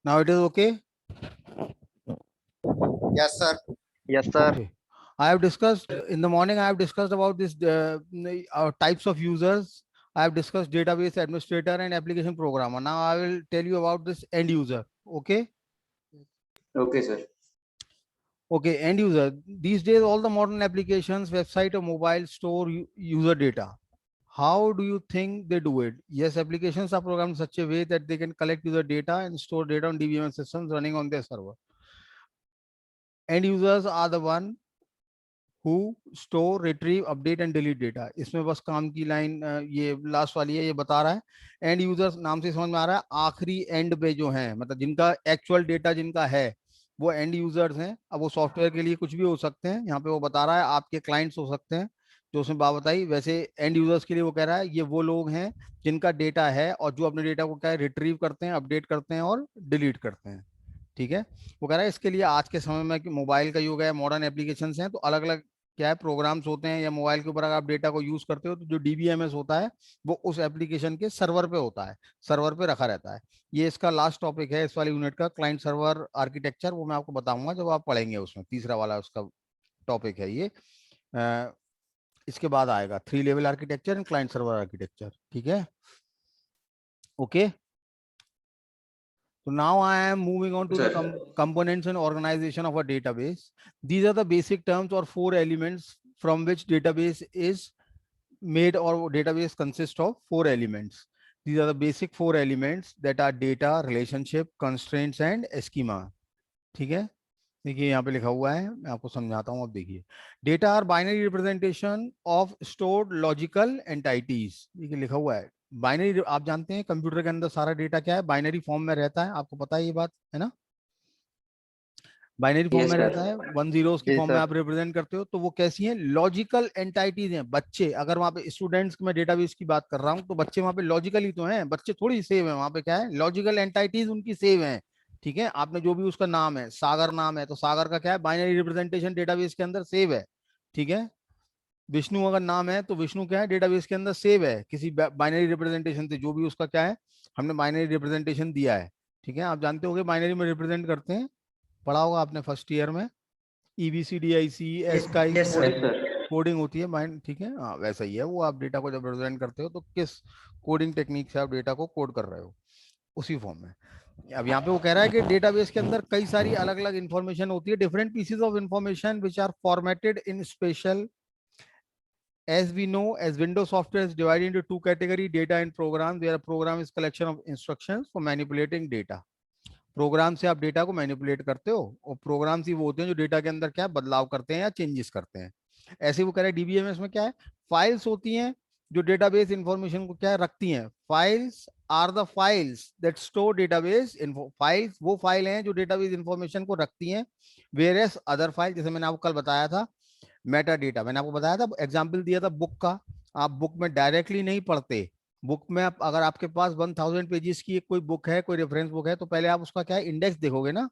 Now it is okay. Yes, sir. Yes, sir. Okay. I have discussed in the morning. I have discussed about this types of users. I have discussed database administrator and application programmer. Now I will tell you about this end user. Okay. Okay, sir. Okay. End user. These days, all the modern applications, website or mobile store user data. How do you think they do it? Yes, applications are programmed in such a way that they can collect user data and store data on DBMS systems running on their server. End users are the one who store, retrieve, update and delete data. इसमें बस काम की line ये last वाली है, ये बता रहा है एंड यूजर्स नाम से समझ में आ रहा है आखिरी एंड पे जो है, मतलब जिनका एक्चुअल डेटा जिनका है वो एंड यूजर्स हैं। अब वो सॉफ्टवेयर के लिए कुछ भी हो सकते हैं, यहाँ पे वो बता रहा है आपके क्लाइंट्स हो सकते हैं जो उसने बात बताई। वैसे एंड यूजर्स के लिए वो कह रहा है ये वो लोग हैं जिनका डेटा है और जो अपने डेटा को क्या है रिट्रीव करते हैं, अपडेट करते हैं और डिलीट करते हैं। ठीक है। वो कह रहा है इसके लिए आज के समय में मोबाइल का युग है, मॉडर्न एप्लीकेशंस हैं, तो अलग अलग क्या है प्रोग्राम्स होते हैं या मोबाइल के ऊपर अगर आप डेटा को यूज करते हो तो जो डीबीएमएस होता है वो उस एप्लीकेशन के सर्वर पे होता है, सर्वर पे रखा रहता है। ये इसका लास्ट टॉपिक है इस वाली यूनिट का, क्लाइंट सर्वर आर्किटेक्चर। वो मैं आपको बताऊंगा जब आप पढ़ेंगे, उसमें तीसरा वाला उसका टॉपिक है ये। इसके बाद आएगा 3 level architecture and client server architecture. ठीक है। Okay. So now I am moving on to the Sir. components and organization of a database. These are the basic terms or 4 elements from which database is made, or database consists of 4 elements. These are the basic 4 elements that are data, relationship, constraints and schema. ठीक है। देखिए यहाँ पे लिखा हुआ है, मैं आपको समझाता हूँ। अब देखिए, data are binary representation of stored logical entities. देखिए लिखा हुआ है बाइनरी। आप जानते हैं कंप्यूटर के अंदर सारा डेटा क्या है, बाइनरी फॉर्म में रहता है, आपको पता है ये बात है ना। बाइनरी फॉर्म Yes, में sir. रहता है, 1 zeros की जी फॉर्म में सर। आप रिप्रेजेंट करते हो। तो वो कैसी हैं, लॉजिकल एंटिटीज हैं। बच्चे, अगर वहां पे स्टूडेंट्स में डेटाबेस की बात कर रहा हूँ तो बच्चे वहां पे लॉजिकल ही तो हैं, बच्चे थोड़ी सेव है वहां पे, क्या है लॉजिकल एंटिटीज उनकी सेव है। ठीक है। आपने जो भी उसका नाम है, सागर नाम है तो सागर का क्या है बाइनरी रिप्रेजेंटेशन डेटाबेस के अंदर सेव है। ठीक है। विष्णु अगर नाम है तो विष्णु क्या है डेटाबेस के अंदर सेव है किसी बाइनरी रिप्रेजेंटेशन से, जो भी उसका क्या है हमने बाइनरी रिप्रेजेंटेशन दिया है। ठीक है। आप जानते होंगे बाइनरी में रिप्रेजेंट करते हैं, पढ़ा होगा आपने फर्स्ट ईयर में, EBCDIC ASCII Yes, sir. Coding coding होती है माइंड। ठीक है। हाँ वैसा ही है वो। आप डेटा को जब रिप्रेजेंट करते हो तो किस कोडिंग टेक्निक से आप डेटा को कोड कर रहे हो, उसी फॉर्म में। अब यहाँ पे वो कह रहा है कि डेटाबेस के अंदर कई सारी अलग अलग इंफॉर्मेशन होती है, different pieces of information which are formatted in special. As we know, as Windows software is divided into 2 category, data and program, where a program is collection of instructions for manipulating data. Program से आप data को manipulate करते हो, और programmes ही वो होते हैं जो डेटा के अंदर क्या है बदलाव करते हैं या चेंजेस करते हैं। ऐसे वो कह रहे हैं डीबीएमएस में क्या है, फाइल्स होती हैं जो डेटाबेस इंफॉर्मेशन को क्या है रखती हैं। Files are the files that store database info. फाइल्स वो फाइल हैं जो डेटाबेस इंफॉर्मेशन को रखती हैं। वेरियस अदर फाइल, जैसे मैंने आपको कल बताया था मेटा डेटा, मैंने आपको बताया था एग्जाम्पल दिया था बुक का। आप बुक में डायरेक्टली नहीं पढ़ते। बुक में आप, अगर आपके पास 1000 पेजेस की कोई बुक है, कोई रेफरेंस बुक है, तो पहले आप उसका क्या है इंडेक्स देखोगे ना।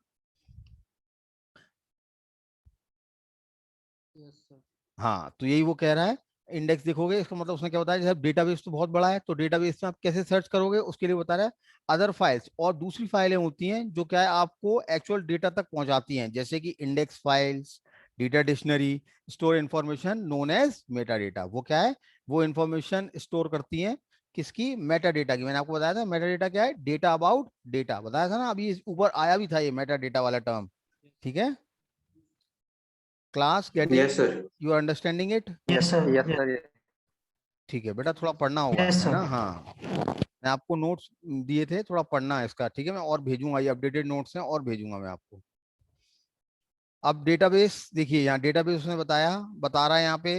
हाँ, तो यही वो कह रहा है, इंडेक्स देखोगे। इसका मतलब उसने क्या बताया, जैसे डेटाबेस तो बहुत बड़ा है तो डेटाबेस में आप कैसे सर्च करोगे उसके लिए बता रहा है अदर फाइल्स। और दूसरी फाइलें होती हैं जो क्या है आपको एक्चुअल डेटा तक पहुंचाती हैं, जैसे कि index files, data dictionary, store information known as meta data. वो क्या है, वो इंफॉर्मेशन स्टोर करती हैं किसकी, मेटा डेटा की। मैंने आपको बताया था मेटा डेटा क्या है, डेटा अबाउट डेटा बताया था ना, अभी ऊपर आया भी था ये मेटा डेटा वाला टर्म। ठीक है। Class Yes, getting, sir. You are understanding it. Yes, sir. Yes Yes, sir. ठीक है बेटा, थोड़ा पढ़ना होगा yes, है sir. ना। हाँ, मैं आपको नोट्स दिए थे, थोड़ा पढ़ना है इसका। ठीक है। मैं और भेजूंगा, ये अपडेटेड नोट्स हैं और भेजूंगा मैं आपको। अब डेटाबेस देखिए, यहाँ डेटाबेस उसने बताया, बता रहा है यहाँ पे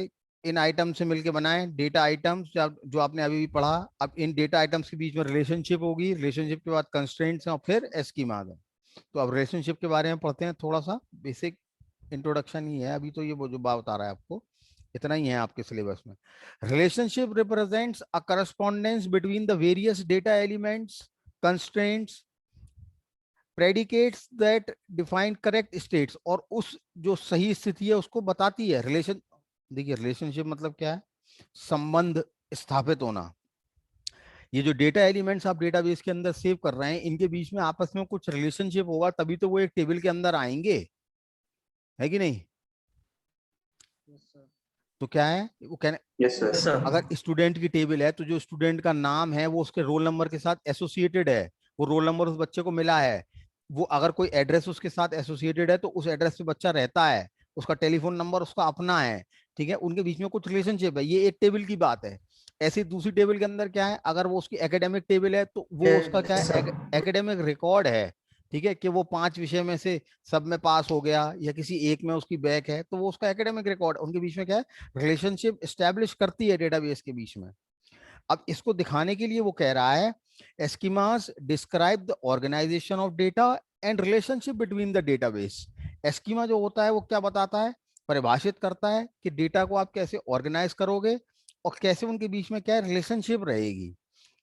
इन आइटम से मिलके बनाए डेटा आइटम्स, जो आपने अभी भी पढ़ा। अब इन डेटा आइटम्स के बीच में रिलेशनशिप होगी, रिलेशनशिप के बाद कंस्ट्रेंट्स हैं और फिर स्कीमा है। तो अब रिलेशनशिप के बारे में पढ़ते हैं, थोड़ा सा बेसिक इंट्रोडक्शन ही है अभी तो, ये वो जो बात बता रहा है आपको इतना ही है आपके सिलेबस में। Relationship represents a correspondence between the various data elements, constraints, predicates that define correct states, और उस जो सही स्थिति है उसको बताती है। रिलेशन, देखिए रिलेशनशिप मतलब क्या है, संबंध स्थापित होना। ये जो डेटा एलिमेंट्स आप डेटाबेस के अंदर सेव कर रहे हैं, इनके बीच में आपस में कुछ रिलेशनशिप होगा, तभी तो वो एक टेबल के अंदर आएंगे, है कि नहीं? तो क्या है वो कहने, यस सर। सर अगर स्टूडेंट की टेबल है तो जो स्टूडेंट का नाम है वो उसके रोल नंबर के साथ एसोसिएटेड है, वो रोल नंबर उस बच्चे को मिला है, वो अगर कोई एड्रेस उसके साथ एसोसिएटेड है तो उस एड्रेस पे बच्चा रहता है, उसका टेलीफोन नंबर उसका अपना है, ठीक है, उनके बीच में कुछ रिलेशनशिप है, ये एक टेबल की बात है। ऐसी दूसरी टेबल के अंदर क्या है, अगर वो उसकी एकेडमिक टेबल है तो वो उसका क्या है, एकेडमिक रिकॉर्ड है, ठीक है, कि वो 5 विषय में से सब में पास हो गया या किसी एक में उसकी बैक है, तो वो उसका एकेडमिक रिकॉर्ड, उनके बीच में क्या है, रिलेशनशिप एस्टेब्लिश करती है डेटाबेस के बीच में। अब इसको दिखाने के लिए वो कह रहा है schemas describe the organisation of data and relationship between the database. Schema जो होता है वो क्या बताता है, परिभाषित करता है कि डेटा को आप कैसे ऑर्गेनाइज करोगे और कैसे उनके बीच में क्या रिलेशनशिप रहेगी।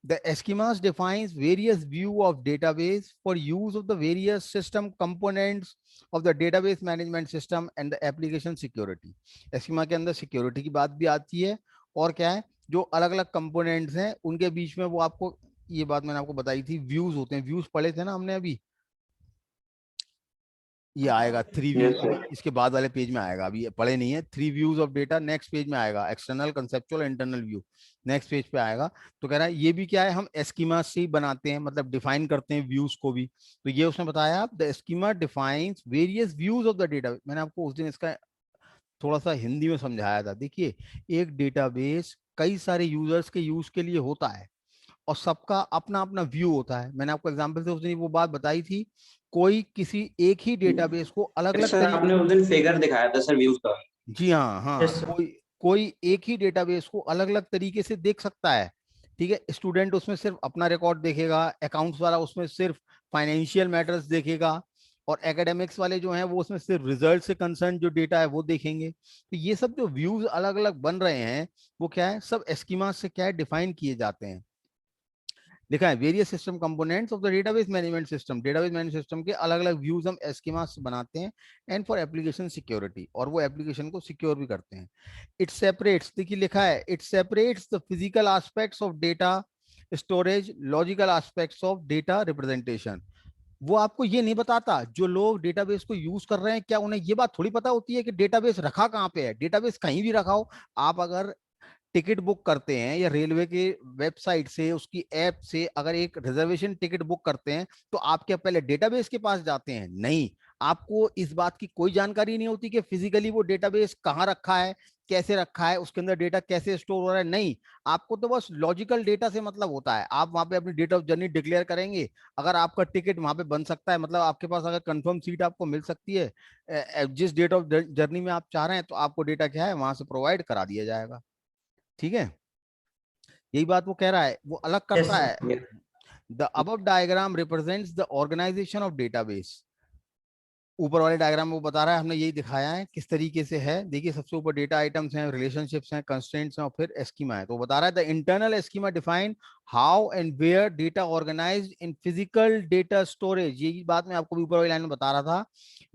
The schemas defines various view of database for use of the various system components of the database management system and the application security. Schema के अंदर सिक्योरिटी की बात भी आती है, और क्या है, जो अलग अलग कंपोनेंट्स हैं उनके बीच में वो आपको, ये बात मैंने आपको बताई थी, व्यूज होते हैं, व्यूज पढ़े थे ना हमने अभी, ये आएगा 3 व्यू, यस अभी सर। इसके बाद वाले पेज में आएगा, अभी ये पढ़े नहीं है, 3 views of data next page में आएगा, external conceptual internal view next page पे आएगा। तो कह रहा है ये भी क्या है, हम एस्कीमा से ही बनाते हैं, मतलब डिफाइन करते हैं व्यूज को भी। तो ये उसने बताया, the schema defines various views of the data. मैंने आपको उस दिन इसका थोड़ा सा हिंदी में समझाया था। देखिए, एक डेटाबेस कई सारे यूजर्स के यूज के लिए होता है और सबका अपना अपना व्यू होता है। मैंने आपको एग्जांपल से उस दिन वो बात बताई थी, कोई किसी एक ही डेटाबेस को अलग अलग सर तरीके, आपने उस दिन फिगर दिखाया था सर व्यूज का। जी हाँ हाँ, Yes, sir. कोई कोई एक ही डेटाबेस को अलग अलग तरीके से देख सकता है, ठीक है। स्टूडेंट उसमें सिर्फ अपना रिकॉर्ड देखेगा, अकाउंट्स वाला उसमें सिर्फ फाइनेंशियल मैटर्स देखेगा, और एकेडमिक्स वाले जो हैं वो उसमें सिर्फ रिजल्ट से कंसर्न जो डेटा है वो देखेंगे। तो ये सब जो व्यूज अलग अलग बन रहे हैं वो क्या है, सब एस्कीमा से क्या है, डिफाइन किए जाते हैं। लिखा है various system components of the database management system, database management system के अलग अलग व्यूज हम एस्कीमास बनाते हैं, एंड फॉर एप्लीकेशन सिक्योरिटी, और वो एप्लीकेशन को सिक्योर भी करते हैं। इट सेपरेट्स, देखिए लिखा है, it separates the physical aspects of data storage, logical aspects of data representation. वो आपको ये नहीं बताता, जो लोग डेटाबेस को यूज कर रहे हैं, क्या उन्हें ये बात थोड़ी पता होती है कि डेटाबेस रखा कहाँ पे है। डेटाबेस कहीं भी रखा हो, आप अगर टिकट बुक करते हैं या रेलवे के वेबसाइट से, उसकी ऐप से अगर एक रिजर्वेशन टिकट बुक करते हैं, तो आप क्या पहले डेटाबेस के पास जाते हैं? नहीं, आपको इस बात की कोई जानकारी नहीं होती कि फिजिकली वो डेटाबेस कहाँ रखा है, कैसे रखा है, उसके अंदर डेटा कैसे स्टोर हो रहा है। नहीं, आपको तो बस लॉजिकल डेटा से मतलब होता है। आप वहां पे अपनी डेट ऑफ जर्नी डिक्लेयर करेंगे, अगर आपका टिकट वहां पे बन सकता है, मतलब आपके पास अगर कंफर्म सीट आपको मिल सकती है जिस डेट ऑफ जर्नी में आप चाह रहे हैं, तो आपको डेटा क्या है वहां से प्रोवाइड करा दिया जाएगा, ठीक है। यही बात वो कह रहा है, वो अलग Yes, करता sir. है। The above diagram represents the organisation of database. ऊपर वाले डायग्राम में वो बता रहा है, हमने यही दिखाया है किस तरीके से है। देखिए, सबसे ऊपर डेटा आइटम्स हैं, रिलेशनशिप्स हैं, कंस्ट्रेंट्स हैं, और फिर एस्कीमा है। तो बता रहा है the internal schema define how and where data organized in physical data storage. यही बात मैं आपको ऊपर वाली लाइन में बता रहा था।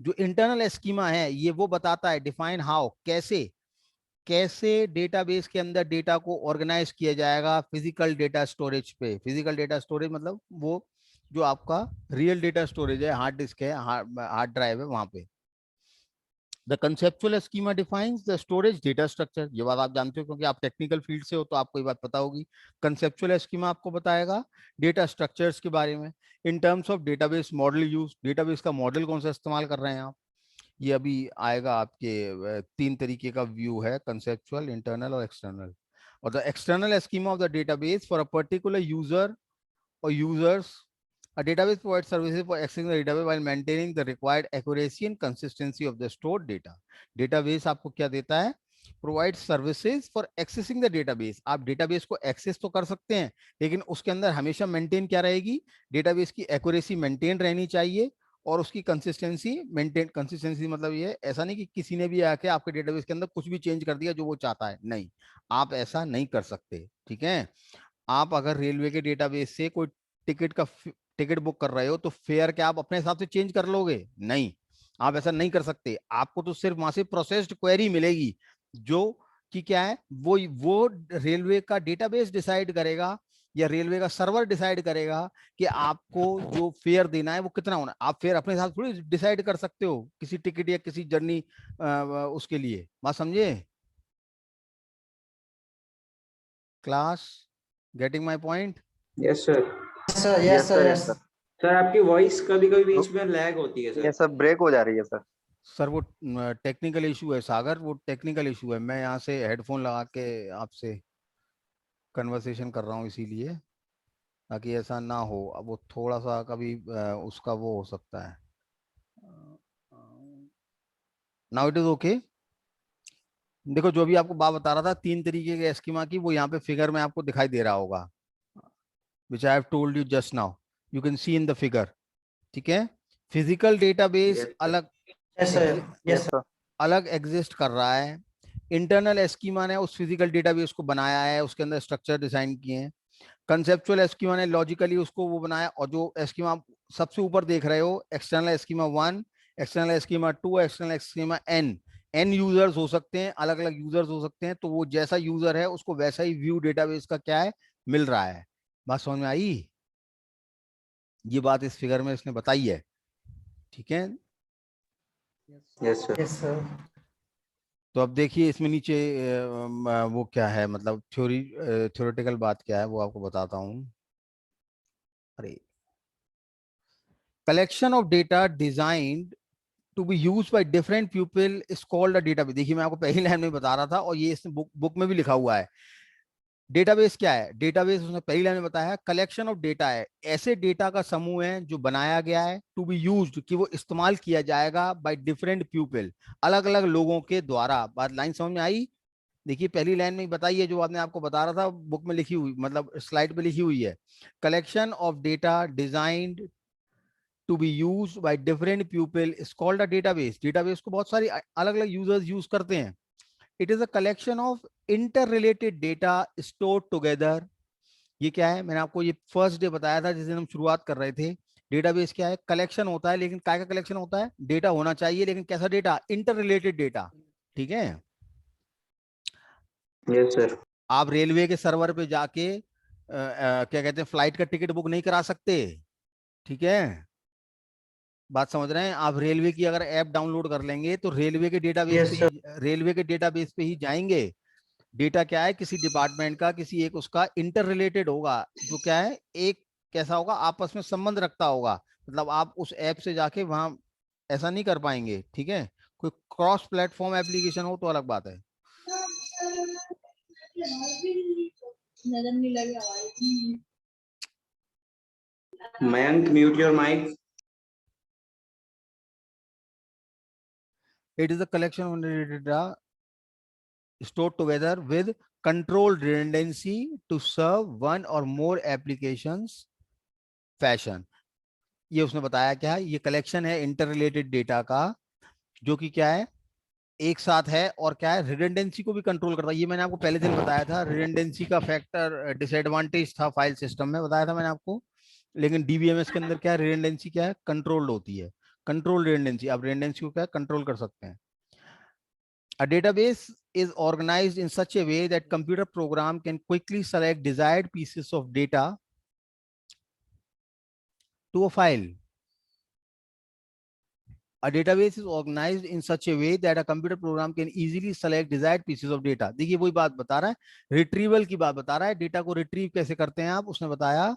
जो इंटरनल एस्कीमा है ये वो बताता है, डिफाइन हाउ, कैसे कैसे डेटाबेस के अंदर डेटा को ऑर्गेनाइज किया जाएगा फिजिकल डेटा स्टोरेज पे। फिजिकल डेटा स्टोरेज मतलब वो जो आपका रियल डेटा स्टोरेज है, हार्ड डिस्क है, हार्ड ड्राइव है, वहां पे। The conceptual schema defines the storage data structure. ये बात आप जानते हो क्योंकि आप टेक्निकल फील्ड से हो, तो आपको ये बात पता होगी। कंसेप्चुअल स्कीमा आपको बताएगा डेटा स्ट्रक्चर्स के बारे में। In terms of database model use, database का मॉडल कौन सा इस्तेमाल कर रहे हैं आप, ये अभी आएगा आपके 3 तरीके का व्यू है, कंसेप्चुअल, इंटरनल और एक्सटर्नल। और the external schema of the database for a particular user or users, a database provides services for accessing the database while maintaining the required accuracy and consistency of the stored data. Database आपको क्या देता है, provide services for accessing the database. आप database को access तो कर सकते हैं, लेकिन उसके अंदर हमेशा मेंटेन क्या रहेगी, डेटाबेस की एक्यूरेसी मेंटेन रहनी चाहिए, और उसकी कंसिस्टेंसी मेंटेन। कंसिस्टेंसी मतलब ये ऐसा नहीं कि किसी ने भी आके आपके डेटाबेस के अंदर कुछ भी चेंज कर दिया जो वो चाहता है, नहीं, आप ऐसा नहीं कर सकते, ठीक है। आप अगर रेलवे के डेटाबेस से कोई टिकट बुक कर रहे हो, तो फेयर क्या आप अपने हिसाब से चेंज कर लोगे? नहीं, आप ऐसा नहीं कर सकते। आपको तो सिर्फ वहां से प्रोसेस्ड क्वेरी मिलेगी, जो कि क्या है, वो रेलवे का डेटाबेस डिसाइड करेगा या रेलवे का सर्वर डिसाइड करेगा कि आपको जो फेयर देना है वो कितना होना है? आप फेयर अपने हिसाब से थोड़ी डिसाइड कर सकते हो किसी टिकट या किसी जर्नी उसके लिए। बात समझे class? Getting my point? Yes sir. Sir yes yes sir, sir yes yes. Sir. Sir आपकी वॉइस कभी कभी बीच में लैग होती है ये सर। सब ब्रेक हो जा रही है सर। सर वो टेक्निकल इशू है सागर, वो टेक्निकल इशू है। मैं यहाँ से हेडफोन लगा के आपसे कन्वर्सेशन कर रहा हूँ इसीलिए, ताकि ऐसा ना हो। अब वो थोड़ा सा कभी उसका वो हो सकता है। Now it is okay. देखो जो भी आपको बात बता रहा था 3 तरीके के एस्कीमा की, वो यहाँ पे फिगर में आपको दिखाई दे रहा होगा, which I have told you just now, you can see in the figure. ठीक है, फिजिकल डेटाबेस यस सर। अलग yes sir yes yes. Sir. अलग एग्जिस्ट कर रहा है। इंटरनल एस्कीमा ने उस फिजिकल डेटाबेस को बनाया है, उसके अंदर स्ट्रक्चर डिजाइन किए हैं। कंसेप्चुअल एस्कीमा ने लॉजिकली उसको वो बनाया, और जो एस्कीमा आप सबसे ऊपर देख रहे हो, external schema 1, external schema 2, external schema N users हो सकते हैं, अलग अलग यूजर्स हो सकते हैं। तो वो जैसा यूजर है उसको वैसा ही व्यू डेटाबेस का क्या है मिल रहा है। बात समझ में आई? ये बात इस फिगर में इसने बताई है। ठीक है, यस सर। Yes sir. तो अब देखिए इसमें नीचे वो क्या है, मतलब थ्योरेटिकल बात क्या है वो आपको बताता हूँ। अरे, collection of data designed to be use by different people is called a database. देखिए मैं आपको पहली लाइन में बता रहा था, और ये इसमें बुक में भी लिखा हुआ है। डेटाबेस क्या है? डेटाबेस उसने पहली लाइन में बताया है, कलेक्शन ऑफ डेटा है, ऐसे डेटा का समूह है जो बनाया गया है, टू बी यूज्ड कि वो इस्तेमाल किया जाएगा, बाय डिफरेंट पीपल, अलग अलग लोगों के द्वारा। बात लाइन समझ में आई? देखिए पहली लाइन में ही बताइए जो आपने आपको बता रहा था, बुक में लिखी हुई, मतलब स्लाइड पे लिखी हुई है। Collection of data designed to be used by different people is called a database. Database को बहुत सारी अलग अलग यूजर्स यूज करते हैं। It is a collection of interrelated data stored together. ये क्या है? मैंने आपको ये फर्स्ट डे बताया था जिस दिन हम शुरुआत कर रहे थे। डेटाबेस क्या है? कलेक्शन होता है, लेकिन क्या का कलेक्शन होता है? डेटा होना चाहिए, लेकिन कैसा डेटा? Inter related data. ठीक है, यस सर। आप रेलवे के सर्वर पे जाके क्या कहते हैं, फ्लाइट का टिकट बुक नहीं करा सकते। ठीक है, बात समझ रहे हैं? आप रेलवे की अगर ऐप डाउनलोड कर लेंगे तो रेलवे के डेटाबेस पे यस सर। ही रेलवे के डेटाबेस पे ही जाएंगे। डेटा क्या है? किसी डिपार्टमेंट का, किसी एक उसका इंटर रिलेटेड होगा, जो क्या है, एक कैसा होगा, आपस में संबंध रखता होगा। मतलब आप उस ऐप से जाके वहां ऐसा नहीं कर पाएंगे। ठीक है, कोई क्रॉस प्लेटफॉर्म एप्लीकेशन हो तो अलग बात है। Mayank mute your mic. It is a collection of data stored together with controlled redundancy to serve one or more applications fashion। ये उसने बताया क्या है? ये कलेक्शन है इंटर रिलेटेड डेटा का, जो कि क्या है, एक साथ है, और क्या है, रिडंडेंसी को भी कंट्रोल करता है। ये मैंने आपको पहले दिन बताया था, रिडंडेंसी का फैक्टर डिसएडवांटेज था फाइल सिस्टम में, बताया था मैंने आपको। लेकिन डीबीएमएस के अंदर क्या है, रिडंडेंसी क्या है, कंट्रोल्ड होती है। कंट्रोल रिडंडेंसी, आप रिडंडेंसी को क्या कंट्रोल कर सकते हैं। A database is organized in such a way that computer program can quickly select desired pieces of data to a file. A database is organized in such a way that a computer program can easily select desired pieces of data. देखिए वही बात बता रहा है, retrieval की बात बता रहा है। डेटा को रिट्रीव कैसे करते हैं आप, उसने बताया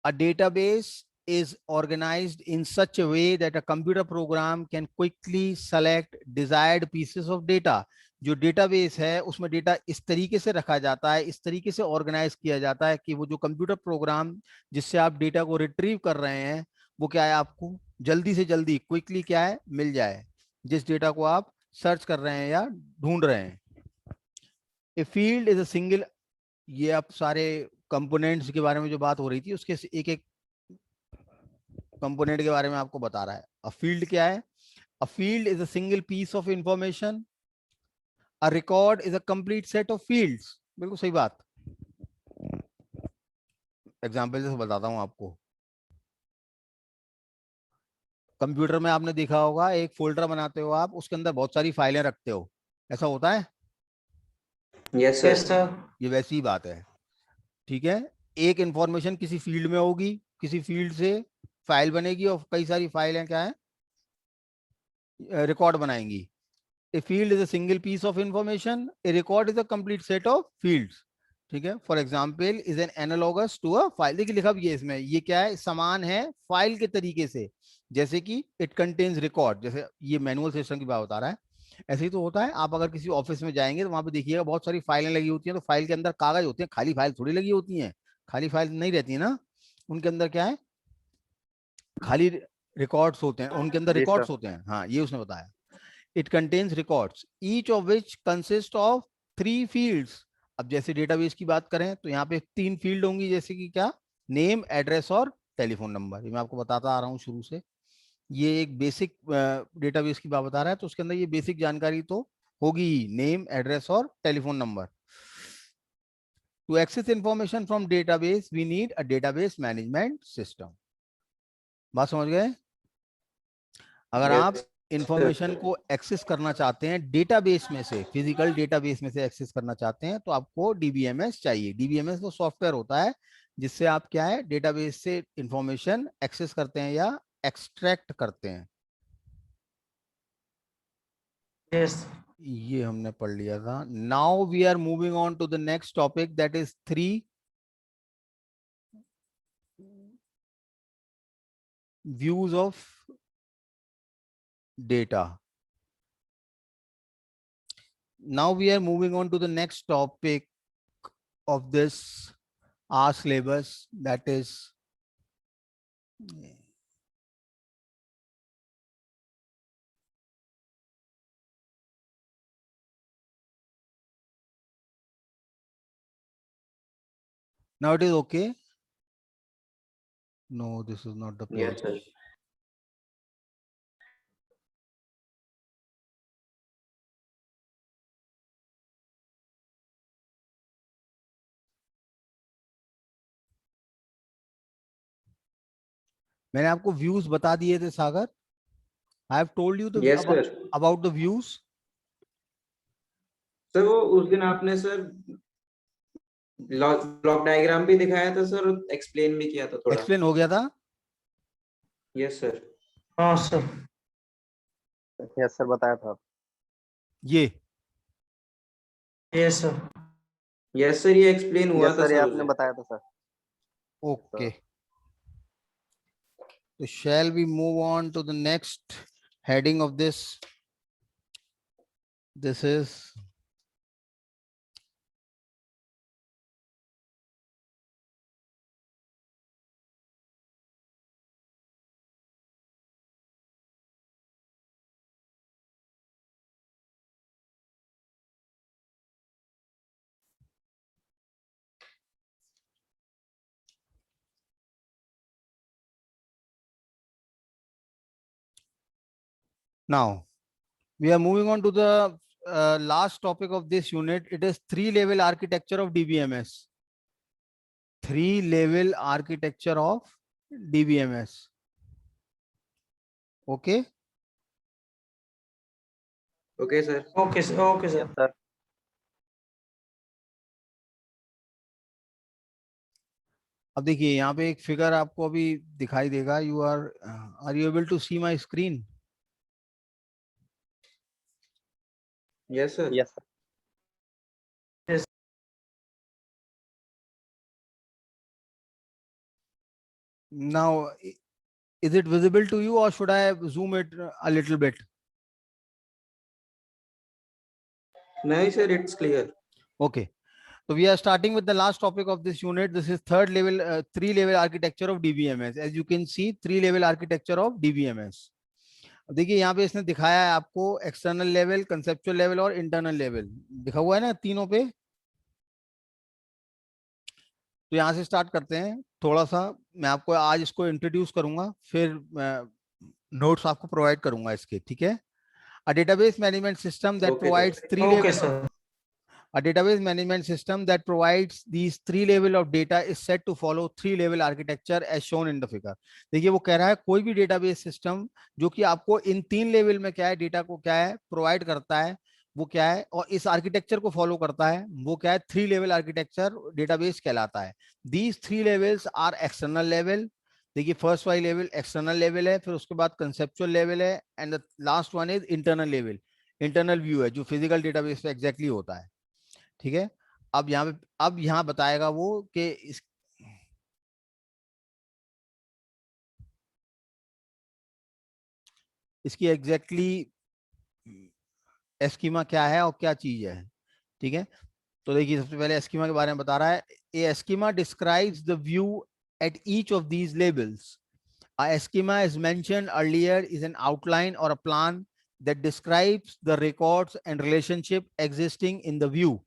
a database is organized in such a way that a computer program can quickly select desired pieces of data। जो डेटाबेस है उसमें डेटा इस तरीके से रखा जाता है, इस तरीके से ऑर्गेनाइज किया जाता है कि वो जो कंप्यूटर प्रोग्राम जिससे आप डेटा को रिट्रीव कर रहे हैं, वो क्या है, आपको जल्दी से जल्दी क्विकली क्या है मिल जाए, जिस डेटा को आप सर्च कर रहे हैं या ढूंढ रहे हैं। ए फील्ड इज अ सिंगल, ये आप सारे कंपोनेंट्स के बारे में जो बात हो रही थी उसके एक एक कंपोनेंट के बारे में आपको बता रहा है। अ फील्ड क्या है? A field is a single piece of information. A record is a complete set of fields. बिल्कुल सही बात। एग्जाम्पल से बताता हूं आपको। कंप्यूटर में आपने देखा होगा, एक फोल्डर बनाते हो आप, उसके अंदर बहुत सारी फाइलें रखते हो, ऐसा होता है? Yes sir. ये वैसी ही बात है, ठीक है। एक इंफॉर्मेशन किसी फील्ड में होगी, किसी फील्ड से फाइल बनेगी और कई सारी फाइलें क्या है, रिकॉर्ड बनाएंगी। A field is a single piece of information, a record is a complete set of fields, ठीक है। For example is an analogous to a file. देखिए लिखा भी है इसमें, ये क्या है, समान है फाइल के तरीके से। जैसे कि इट कंटेन्स रिकॉर्ड, जैसे ये मैनुअल सिस्टम की बात बता रहा है, ऐसे ही तो होता है। आप अगर किसी ऑफिस में जाएंगे तो वहां पे देखिएगा बहुत सारी फाइलें लगी होती हैं, तो फाइल के अंदर कागज होते हैं, खाली फाइल थोड़ी लगी होती हैं, खाली फाइल नहीं रहती है ना, उनके अंदर क्या है, खाली रिकॉर्ड्स होते हैं, उनके अंदर जी सर। रिकॉर्ड्स होते हैं। हाँ, ये उसने बताया। It contains records each of which consist of 3 fields. अब जैसे डेटाबेस की बात करें तो यहाँ पे 3 फील्ड होंगी, जैसे कि क्या, नेम, एड्रेस और टेलीफोन नंबर। ये मैं आपको बताता आ रहा हूँ शुरू से, ये एक बेसिक डेटाबेस की बात बता रहा है, तो उसके अंदर ये बेसिक जानकारी तो होगी ही, नेम, एड्रेस और telephone number. To access information from database we need a database management system. बात समझ गए? अगर आप यस इंफॉर्मेशन को एक्सेस करना चाहते हैं डेटाबेस में से, फिजिकल डेटाबेस में से एक्सेस करना चाहते हैं, तो आपको डीबीएमएस चाहिए। डीबीएमएस वो सॉफ्टवेयर होता है जिससे आप क्या है, डेटाबेस से इंफॉर्मेशन एक्सेस करते हैं या एक्सट्रैक्ट करते हैं। यस ये हमने पढ़ लिया था। Now we are moving on to the next topic, that is 3 views of data. Now we are moving on to the next topic of this our syllabus, that is now it is okay. No, this is not the page. Yes sir. मैंने आपको views बता दिए थे Sagar. I have told you the yes sir. About the views. Sir वो उस दिन आपने sir block diagram भी दिखाया था सर, एक्सप्लेन भी किया था थोड़ा। एक्सप्लेन हो गया था। Yes sir. हाँ सर। यस सर, बताया था। ये यस सर। यस सर, ये एक्सप्लेन हुआ यस था सर, ये सर आपने उसे। बताया था सर। ओके, तो shall we move on to the next heading of this? This is now we are moving on to the last topic of this unit. It is 3-level architecture of DBMS. 3-level architecture of DBMS. Okay. Okay sir. Okay sir. Okay yes sir. Sir. अब देखिए यहाँ पे एक figure आपको अभी दिखाई देगा। You are you able to see my screen? Yes sir. Yes sir. Now, is it visible to you or should I zoom it a little bit? नहीं sir, it's clear. Okay. So we are starting with the last topic of this unit. This is 3-level architecture of DBMS. As you can see, 3-level architecture of DBMS. अब देखिए यहाँ पे इसने दिखाया है आपको external level, conceptual level और internal level दिखा हुआ है ना तीनों पे। तो यहाँ से स्टार्ट करते हैं। थोड़ा सा मैं आपको आज इसको इंट्रोड्यूस करूंगा, फिर नोट्स आपको प्रोवाइड करूंगा इसके, ठीक है। A database management system that Okay, sir. provides three okay level sir. A database management system that provides these 3 level of data is set to follow 3-level architecture as shown in the figure. देखिए वो कह रहा है कोई भी database system जो कि आपको इन 3 लेवल में क्या है, डेटा को क्या है प्रोवाइड करता है, वो क्या है, और इस आर्किटेक्चर को फॉलो करता है, वो क्या है, 3 लेवल आर्किटेक्चर डेटाबेस कहलाता है। These 3 levels are external level. देखिए फर्स्ट वाली लेवल एक्सटर्नल लेवल है, फिर उसके बाद कंसेप्चुअल लेवल है, and the last one is internal level, internal view है जो फिजिकल डेटाबेस पे एग्जैक्टली होता है। ठीक है, अब यहाँ बताएगा वो कि इसकी एग्जैक्टली एस्कीमा क्या है और क्या चीज है। ठीक है, तो देखिए सबसे पहले एस्कीमा के बारे में बता रहा है। A schema describes the view at each of these levels. A schema, as mentioned earlier, is an outline or a plan that describes the records and relationship existing in the view.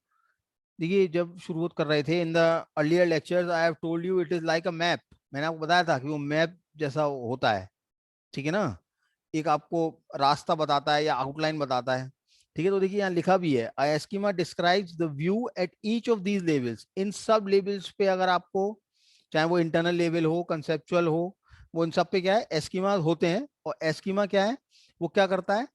देखिए जब शुरुआत कर रहे थे in the earlier lectures I have told you it is like a map. मैंने आपको बताया था कि वो मैप जैसा होता है। ठीक है ना, एक आपको रास्ता बताता है या आउटलाइन बताता है। ठीक है, तो देखिए यहाँ लिखा भी है a schema describes the view at each of these levels। इन सब लेवल्स पे अगर आपको, चाहे वो इंटरनल लेवल हो, कंसेप्चुअल हो, वो इन सब पे क्या है एस्कीमा होते हैं। और एस्कीमा क्या है, वो क्या करता है,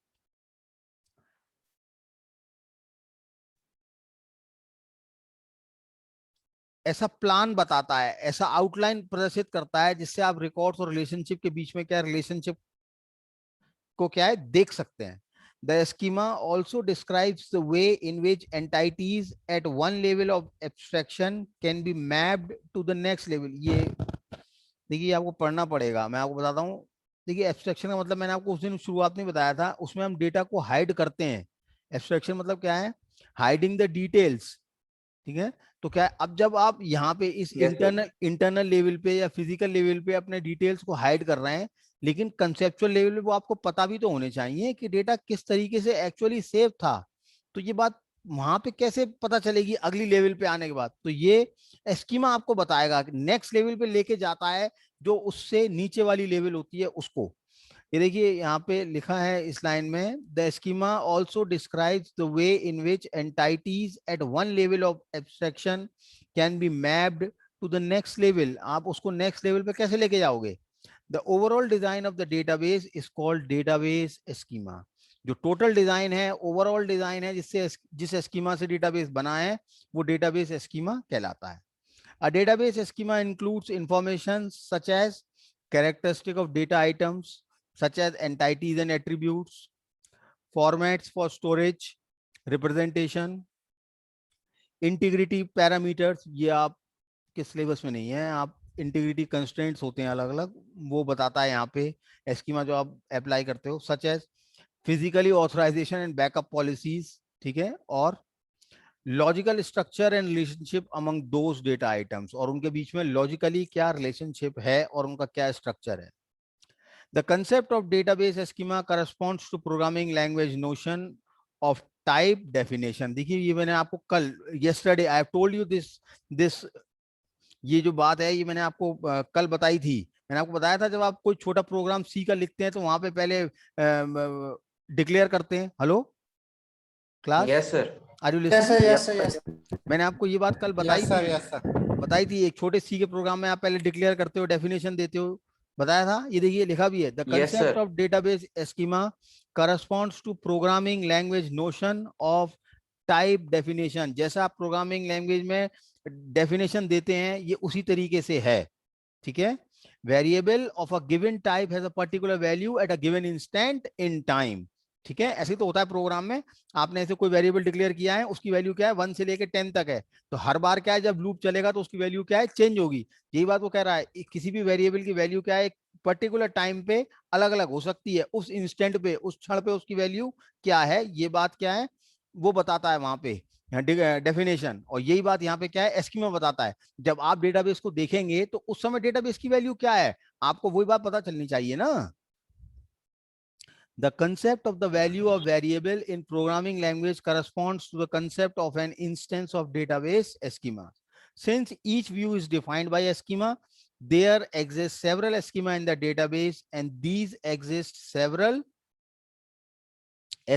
ऐसा प्लान बताता है, ऐसा आउटलाइन प्रदर्शित करता है जिससे आप रिकॉर्ड्स और रिलेशनशिप के बीच में क्या रिलेशनशिप को क्या है देख सकते हैं। The schema also describes the way in which entities at one level of abstraction can be mapped to the next level। ये देखिए आपको पढ़ना पड़ेगा, मैं आपको बताता हूँ। देखिए एब्स्ट्रैक्शन का मतलब मैंने आपको उस दिन शुरुआत में बताया था, उसमें हम डेटा को हाइड करते हैं। एब्स्ट्रैक्शन मतलब क्या है, हाइडिंग द डिटेल्स। ठीक है, तो क्या है, अब जब आप यहाँ पे इस Yes, sir. इंटरनल लेवल पे या फिजिकल लेवल पे अपने डिटेल्स को हाइड कर रहे हैं, लेकिन कंसेप्चुअल लेवल पे वो आपको पता भी तो होने चाहिए कि डेटा किस तरीके से एक्चुअली सेव था। तो ये बात वहां पे कैसे पता चलेगी अगली लेवल पे आने के बाद, तो ये स्कीमा आपको बताएगा कि नेक्स्ट लेवल पे लेके जाता है, जो उससे नीचे वाली लेवल होती है उसको। ये देखिए यहाँ पे लिखा है इस लाइन में, the schema also describes the way in which entities at one level of abstraction can be mapped to the next level. आप उसको नेक्स्ट लेवल पे कैसे लेके जाओगे। The overall design of the database is called database schema. जो total design है, overall design है, जिससे जिस स्कीमा से डेटाबेस बना है, वो डेटाबेस स्कीमा कहलाता है। A database schema includes information such as characteristic of data items, such as entities and attributes, formats for storage, representation, integrity parameters। ये आपके सिलेबस में नहीं है, आप इंटीग्रिटी कंस्ट्रेंट्स होते हैं अलग अलग, वो बताता है यहाँ पे स्कीमा जो आप अप्लाई करते हो, such as physically authorisation and backup policies. ठीक है, और logical structure and relationship among those data items, और उनके बीच में लॉजिकली क्या रिलेशनशिप है और उनका क्या स्ट्रक्चर है। The concept of database schema corresponds to programming language notion of type definition. देखिए ये मैंने आपको कल yesterday I have told you this ये जो बात है ये मैंने आपको कल बताई थी। मैंने आपको बताया था जब आप कोई छोटा प्रोग्राम सी का लिखते हैं तो वहां पे पहले डिक्लेयर करते हैं। Hello class, Yes, sir. Are you Yes, sir. Listening. Yes, sir. Yes. मैंने आपको ये बात कल बताई Yes, sir. थी, Yes, sir. बताई थी। एक छोटे सी के प्रोग्राम में आप पहले डिक्लेयर करते हो, डेफिनेशन देते हो, बताया था। ये देखिए लिखा भी है, the Yes, concept sir. Of database schema corresponds to programming language notion of type definition. जैसा आप प्रोग्रामिंग लैंग्वेज में डेफिनेशन देते हैं ये उसी तरीके से है। ठीक है, variable of a given type has a particular value at a given instant in time. ठीक है, ऐसे तो होता है प्रोग्राम में, आपने ऐसे कोई वेरिएबल डिक्लेयर किया है, उसकी वैल्यू क्या है 1 से लेकर 10 तक है, तो हर बार क्या है जब लूप चलेगा तो उसकी वैल्यू क्या है चेंज होगी। यही बात वो कह रहा है, किसी भी वेरिएबल की वैल्यू क्या है एक पर्टिकुलर टाइम पे अलग अलग हो सकती है, उस इंस्टेंट पे, उस क्षण पे उसकी वैल्यू क्या है, ये बात क्या है वो बताता है वहां पे डेफिनेशन। और यही बात यहाँ पे क्या है स्कीमा बताता है। जब आप डेटाबेस को देखेंगे तो उस समय डेटाबेस की वैल्यू क्या है आपको वही बात पता चलनी चाहिए ना। The concept of the value of variable in programming language corresponds to the concept of an instance of database schema. Since each view is defined by a schema, there exist several schema in the database, and these exist several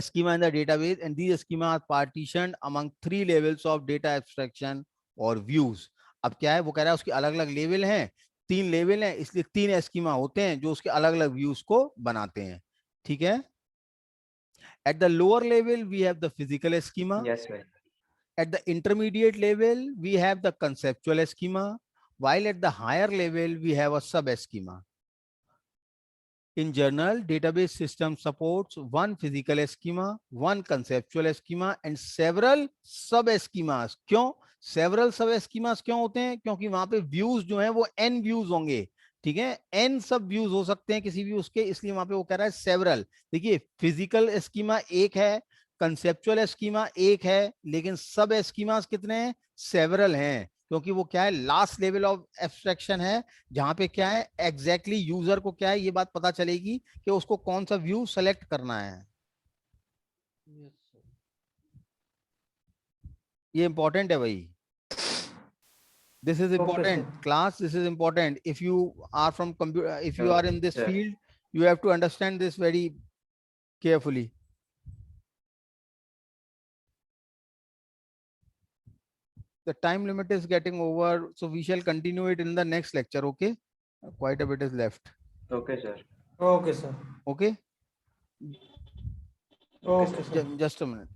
schema in the database, and these schema are partitioned among 3 levels of data abstraction or views. अब क्या है वो कह रहा है उसकी अलग अलग लेवल हैं, 3 लेवल हैं, इसलिए 3 स्कीमा होते हैं जो उसके अलग अलग व्यूज को बनाते हैं। ठीक है, At the lower level, we have the physical schema. Yes, sir. At the intermediate level, we have the conceptual schema, while at the higher level, we have a sub schema. In general, database system supports one physical schema, one conceptual schema and several sub schemas. क्यों? Several sub schemas क्यों होते हैं? क्योंकि वहां पे views जो हैं वो n views होंगे, ठीक है, n सब views हो सकते हैं किसी views के, इसलिए वहां पे वो कह रहा है several. देखिए physical schema एक है, conceptual schema एक है, लेकिन sub schemas कितने हैं? Several हैं, क्योंकि वो क्या है, लास्ट लेवल ऑफ एब्स्ट्रैक्शन है, जहां पे क्या है एग्जैक्टली यूजर को क्या है ये बात पता चलेगी कि उसको कौन सा व्यू सेलेक्ट करना है. ये इंपॉर्टेंट है भाई. This is important class, this is important. If you are from computer, if you are in this Sir. Field, you have to understand this very carefully. The time limit is getting over, so we shall continue it in the next lecture. Okay, quite a bit is left. Okay, sir. Okay, sir. Okay, Okay, sir. just a minute.